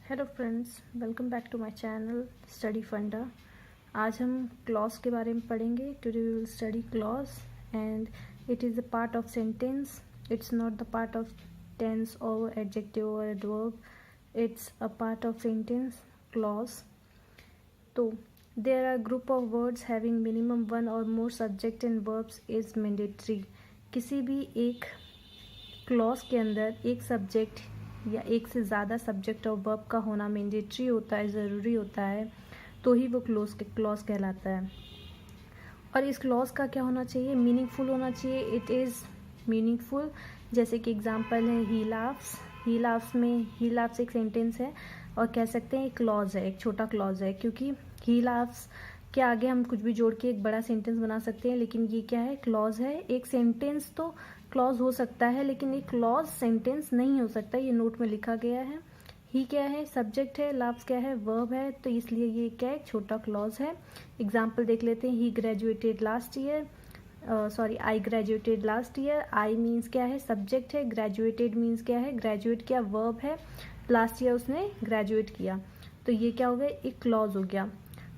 Hello friends, welcome back to my channel study funda. आज हम clause के बारे में पढ़ेंगे। Today we will study clause and it is a part of sentence. It's not the part of tense और adjective और adverb. It's a part of sentence clause. तो there are group of words having minimum one और more subject and verbs is mandatory. किसी भी एक clause के अंदर एक सब्जेक्ट या एक से ज़्यादा सब्जेक्ट और वर्ब का होना मैंडेटरी होता है, ज़रूरी होता है, तो ही वो क्लॉज कहलाता है। और इस क्लॉज का क्या होना चाहिए? मीनिंगफुल होना चाहिए। It is meaningful. जैसे कि एग्जांपल है ही लाफ्स। ही लाफ्स में ही लाफ्स एक सेंटेंस है और कह सकते हैं एक क्लॉज है, एक छोटा क्लॉज है, क्योंकि ही लाफ्स के आगे हम कुछ भी जोड़ के एक बड़ा सेंटेंस बना सकते हैं, लेकिन ये क्या है? क्लॉज है। एक सेंटेंस तो क्लॉज हो सकता है, लेकिन एक क्लॉज सेंटेंस नहीं हो सकता। ये नोट में लिखा गया है। ही क्या है? सब्जेक्ट है। लाफ्स क्या है? वर्ब है। तो इसलिए ये क्या है? एक छोटा क्लॉज है। एग्जाम्पल देख लेते हैं। He graduated last year. I graduated last year. I means क्या है? सब्जेक्ट है। ग्रेजुएटेड मीन्स क्या है? ग्रेजुएट क्या? वर्ब है। लास्ट ईयर उसने ग्रेजुएट किया, तो ये क्या हो गया? एक क्लॉज हो गया।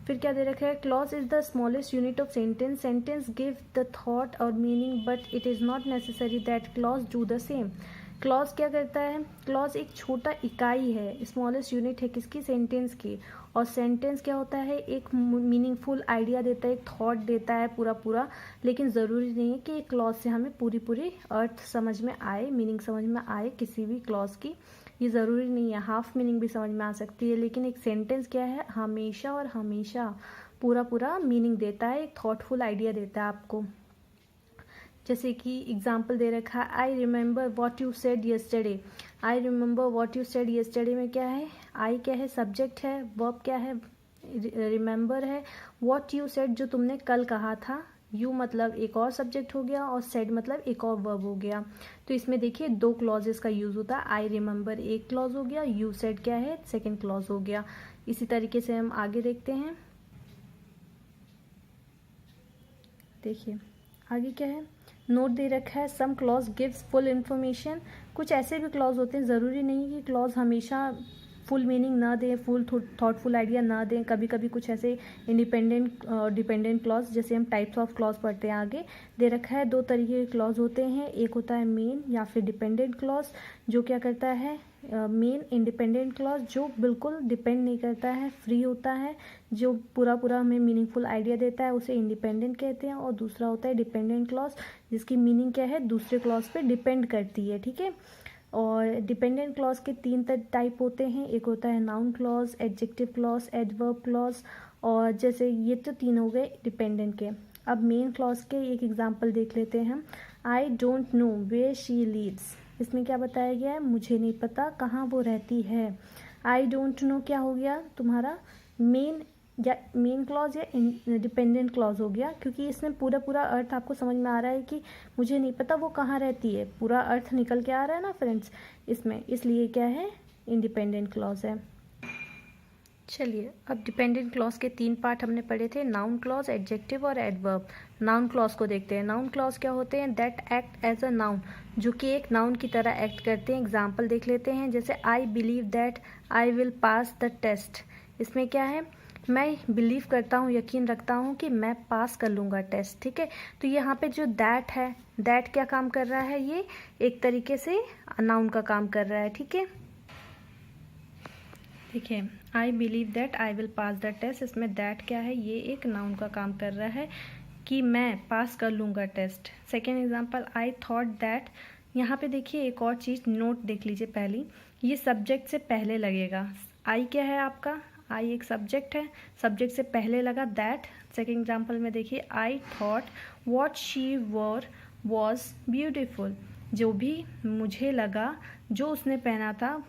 फिर क्या दे रखा है? Clause is the smallest unit of sentence. Sentence give the thought और meaning but it is not necessary that clause do the same. Clause क्या करता है? क्लॉज एक छोटा इकाई है, स्मॉलेस्ट यूनिट है किसकी? सेंटेंस की। और सेंटेंस क्या होता है? एक मीनिंगफुल आइडिया देता है, एक थॉट देता है पूरा पूरा, लेकिन ज़रूरी नहीं है कि एक क्लॉज से हमें पूरी पूरी अर्थ समझ में आए, मीनिंग समझ में आए किसी भी क्लॉज की। ये ज़रूरी नहीं है, हाफ मीनिंग भी समझ में आ सकती है, लेकिन एक सेंटेंस क्या है? हमेशा और हमेशा पूरा पूरा मीनिंग देता है, एक थॉटफुल आइडिया देता है आपको। जैसे कि एग्जाम्पल दे रखा है, I remember what you said yesterday. I remember what you said yesterday में क्या है? आई क्या है? सब्जेक्ट है। वर्ब क्या है? रिमेंबर है। वॉट यू सेड जो तुमने कल कहा था। यू मतलब एक और सब्जेक्ट हो गया और सेड मतलब एक और वर्ब हो गया। तो इसमें देखिए दो क्लॉजेस का यूज होता है। आई रिमेंबर एक क्लॉज हो गया, यू सेड क्या है? सेकेंड क्लॉज हो गया। इसी तरीके से हम आगे देखते हैं। देखिए आगे क्या है? नोट दे रखा है, सम क्लॉज गिव्स फुल इन्फॉर्मेशन। कुछ ऐसे भी क्लॉज होते हैं, ज़रूरी नहीं कि क्लॉज हमेशा फुल मीनिंग ना दें, फुल थॉटफुल आइडिया ना दें। कभी कभी कुछ ऐसे इंडिपेंडेंट डिपेंडेंट क्लॉज, जैसे हम टाइप्स ऑफ क्लॉज पढ़ते हैं आगे, दे रखा है दो तरीके के क्लॉज होते हैं। एक होता है मेन या फिर डिपेंडेंट क्लॉज, जो क्या करता है? मेन इंडिपेंडेंट क्लॉज जो बिल्कुल डिपेंड नहीं करता है, फ्री होता है, जो पूरा पूरा हमें मीनिंगफुल आइडिया देता है, उसे इंडिपेंडेंट कहते हैं। और दूसरा होता है डिपेंडेंट क्लॉज, जिसकी मीनिंग क्या है? दूसरे क्लॉज पे डिपेंड करती है। ठीक है। और डिपेंडेंट क्लॉज के तीन टाइप होते हैं। एक होता है noun clause, adjective clause, adverb clause. और जैसे ये तो तीन हो गए डिपेंडेंट के। अब मेन क्लॉज के एक एग्जांपल देख लेते हैं हम। I don't know where she lives. इसमें क्या बताया गया है? मुझे नहीं पता कहाँ वो रहती है। आई डोंट नो क्या हो गया तुम्हारा? मेन या मेन क्लॉज या डिपेंडेंट क्लॉज हो गया, क्योंकि इसमें पूरा पूरा अर्थ आपको समझ में आ रहा है कि मुझे नहीं पता वो कहाँ रहती है। पूरा अर्थ निकल के आ रहा है ना फ्रेंड्स इसमें, इसलिए क्या है? इंडिपेंडेंट क्लॉज है। चलिए अब डिपेंडेंट क्लॉज के तीन पार्ट हमने पढ़े थे, नाउन क्लॉज, एडजेक्टिव और एडवर्ब। नाउन क्लॉज को देखते हैं। नाउन क्लॉज क्या होते हैं? That act as a noun, जो कि एक नाउन की तरह एक्ट करते हैं। एग्जाम्पल देख लेते हैं। जैसे I believe that I will pass the test. इसमें क्या है? मैं बिलीव करता हूँ, यकीन रखता हूँ कि मैं पास कर लूँगा टेस्ट। ठीक है। तो यहाँ पे जो दैट है, दैट क्या काम कर रहा है? ये एक तरीके से नाउन का काम कर रहा है। ठीक है। देखिए I believe that I will pass the test, इसमें दैट क्या है? ये एक नाउन का काम कर रहा है कि मैं पास कर लूँगा test. Second example, I thought that. यहाँ पे देखिए एक और चीज़ नोट देख लीजिए पहली, ये सब्जेक्ट से पहले लगेगा। आई क्या है आपका? आई एक सब्जेक्ट है, सब्जेक्ट से पहले लगा दैट। सेकेंड एग्जाम्पल में देखिए, I thought what she war was beautiful. जो भी मुझे लगा जो उसने पहना था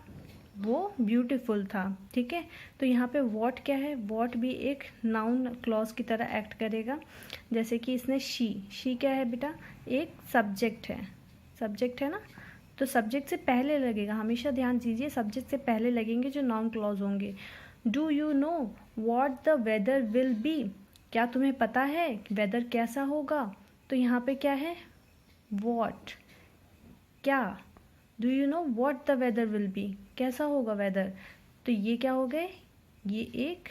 वो ब्यूटीफुल था। ठीक है। तो यहाँ पे वॉट क्या है? वॉट भी एक नाउन क्लॉज की तरह एक्ट करेगा। जैसे कि इसने शी क्या है बेटा? एक सब्जेक्ट है। सब्जेक्ट है ना, तो सब्जेक्ट से पहले लगेगा। हमेशा ध्यान दीजिए, सब्जेक्ट से पहले लगेंगे जो नाउन क्लॉज होंगे। Do you know what the weather will be. क्या तुम्हें पता है वेदर कैसा होगा? तो यहाँ पे क्या है? वॉट क्या? Do you know what the weather will be, कैसा होगा वेदर? तो ये क्या हो गए, ये एक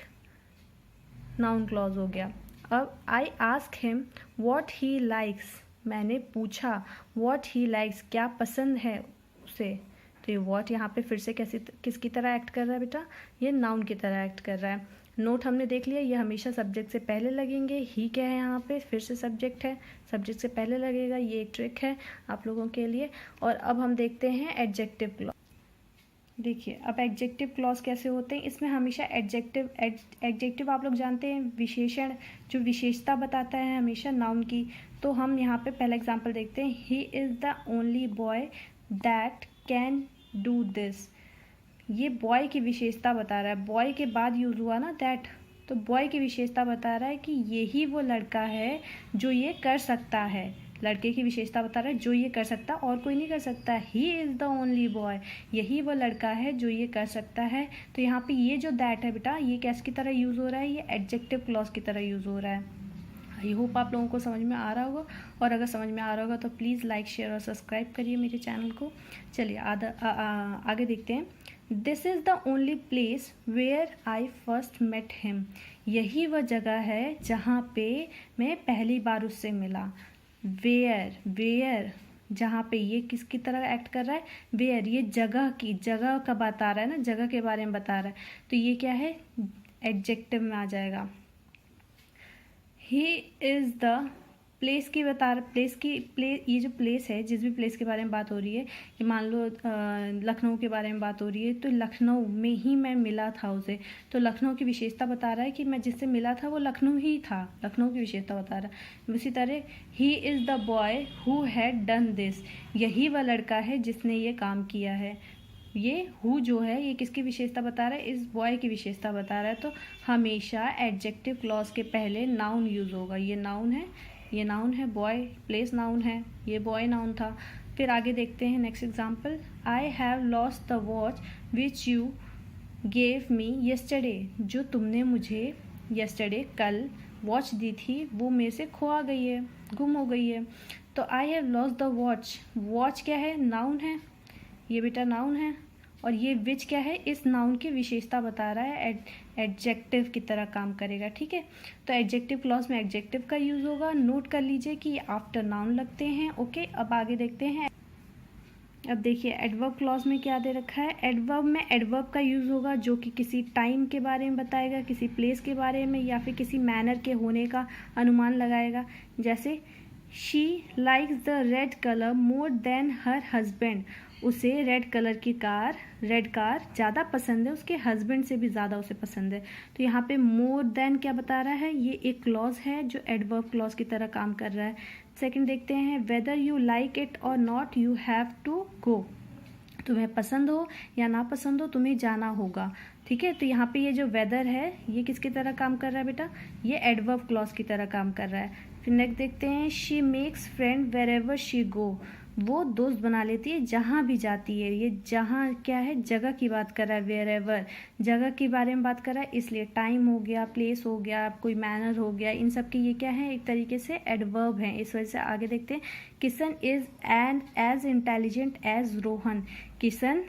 नाउन क्लॉज हो गया। अब I ask him what he likes, मैंने पूछा व्हाट ही लाइक्स, क्या पसंद है उसे। तो ये व्हाट यहाँ पे फिर से किसकी तरह एक्ट कर रहा है बेटा, ये नाउन की तरह एक्ट कर रहा है। नोट हमने देख लिया, ये हमेशा सब्जेक्ट से पहले लगेंगे। ही क्या है यहाँ पे, फिर से सब्जेक्ट है, सब्जेक्ट से पहले लगेगा, ये एक ट्रिक है आप लोगों के लिए। और अब हम देखते हैं एडजेक्टिव क्लॉज। देखिए अब एडजेक्टिव क्लॉज कैसे होते हैं, इसमें हमेशा एडजेक्टिव आप लोग जानते हैं विशेषण, जो विशेषता बताता है हमेशा नाउन की। तो हम यहाँ पे पहला एग्जांपल देखते हैं, he is the only boy that can do this. ये बॉय की विशेषता बता रहा है, बॉय के बाद यूज हुआ ना दैट, तो बॉय की विशेषता बता रहा है कि यही वो लड़का है जो ये कर सकता है। लड़के की विशेषता बता रहा है जो ये कर सकता, और कोई नहीं कर सकता। He is the only boy, यही वो लड़का है जो ये कर सकता है। तो यहाँ पे ये जो दैट है बेटा, ये कैस की तरह यूज़ हो रहा है, ये एडजेक्टिव क्लॉज की तरह यूज़ हो रहा है। आई होप आप लोगों को समझ में आ रहा होगा, और अगर समझ में आ रहा होगा तो प्लीज़ लाइक शेयर और सब्सक्राइब करिए मेरे चैनल को। चलिए आगे देखते हैं। This is the only place where I first met him, यही वह जगह है जहाँ पे मैं पहली बार उससे मिला। वेयर जहाँ पे ये किसकी तरह एक्ट कर रहा है, वेयर, ये जगह का बता रहा है ना, जगह के बारे में बता रहा है, तो ये क्या है, एडजेक्टिव में आ जाएगा। ही इज़ द प्लेस की बता रहा, ये जो प्लेस है, जिस भी प्लेस के बारे में बात हो रही है, कि मान लो लखनऊ के बारे में बात हो रही है, तो लखनऊ में ही मैं मिला था उसे, तो लखनऊ की विशेषता बता रहा है कि मैं जिससे मिला था वो लखनऊ ही था, लखनऊ की विशेषता बता रहा है। उसी तरह he is the boy who had done this, यही वह लड़का है जिसने ये काम किया है। ये हु जो है ये किसकी विशेषता बता रहा है, इस बॉय की विशेषता बता रहा है। तो हमेशा एडजेक्टिव क्लॉज के पहले नाउन यूज होगा। ये नाउन है, ये नाउन है, बॉय प्लेस नाउन है, ये बॉय नाउन था। फिर आगे देखते हैं next example. I have lost the watch which you gave me yesterday, जो तुमने मुझे येस्टरडे कल वॉच दी थी वो मेरे से खोआ गई है, गुम हो गई है। तो I have lost the watch, watch क्या है, नाउन है, ये बेटा नाउन है, और ये विच क्या है, इस नाउन की विशेषता बता रहा है, एडजेक्टिव की तरह काम करेगा। ठीक है, तो एडजेक्टिव क्लॉज में एडजेक्टिव का यूज होगा। नोट कर लीजिए कि आफ्टर नाउन लगते हैं। ओके, अब आगे देखते हैं। अब देखिए एडवर्ब क्लॉज में क्या दे रखा है, एडवर्ब में एडवर्ब का यूज होगा जो कि किसी टाइम के बारे में बताएगा, किसी प्लेस के बारे में, या फिर किसी मैनर के होने का अनुमान लगाएगा। जैसे she likes the red colour more than her husband, उसे रेड कलर की कार, रेड कार ज़्यादा पसंद है, उसके हस्बैंड से भी ज़्यादा उसे पसंद है। तो यहाँ पे मोर देन क्या बता रहा है, ये एक क्लॉज है जो एडवर्ब क्लॉज की तरह काम कर रहा है। सेकंड देखते हैं, वेदर यू लाइक इट और not you have to go, तुम्हें पसंद हो या ना पसंद हो तुम्हें जाना होगा। ठीक है, तो यहाँ पे ये जो वेदर है ये किसकी तरह काम कर रहा है बेटा, ये एडवर्ब क्लॉज की तरह काम कर रहा है। फिर नेक्स्ट देखते हैं, she makes friend wherever she go, वो दोस्त बना लेती है जहाँ भी जाती है। ये जहाँ क्या है, जगह की बात कर रहा है, वेयर एवर जगह के बारे में बात कर रहा है, इसलिए टाइम हो गया, प्लेस हो गया, कोई मैनर हो गया, इन सब के ये क्या है, एक तरीके से एडवर्ब हैं। इस वजह से आगे देखते हैं, Kishan is and as intelligent as Rohan, Kishan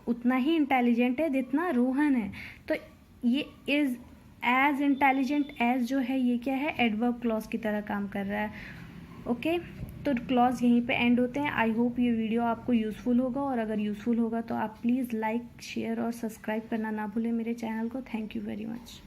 उतना ही इंटेलिजेंट है जितना रोहन है। तो ये इज एज इंटेलिजेंट एज जो है ये क्या है, एडवर्ब क्लॉज की तरह काम कर रहा है। ओके, तो क्लॉज यहीं पे एंड होते हैं। आई होप ये वीडियो आपको यूज़फुल होगा, और अगर यूज़फुल होगा तो आप प्लीज़ लाइक शेयर और सब्सक्राइब करना ना भूलें मेरे चैनल को। Thank you very much.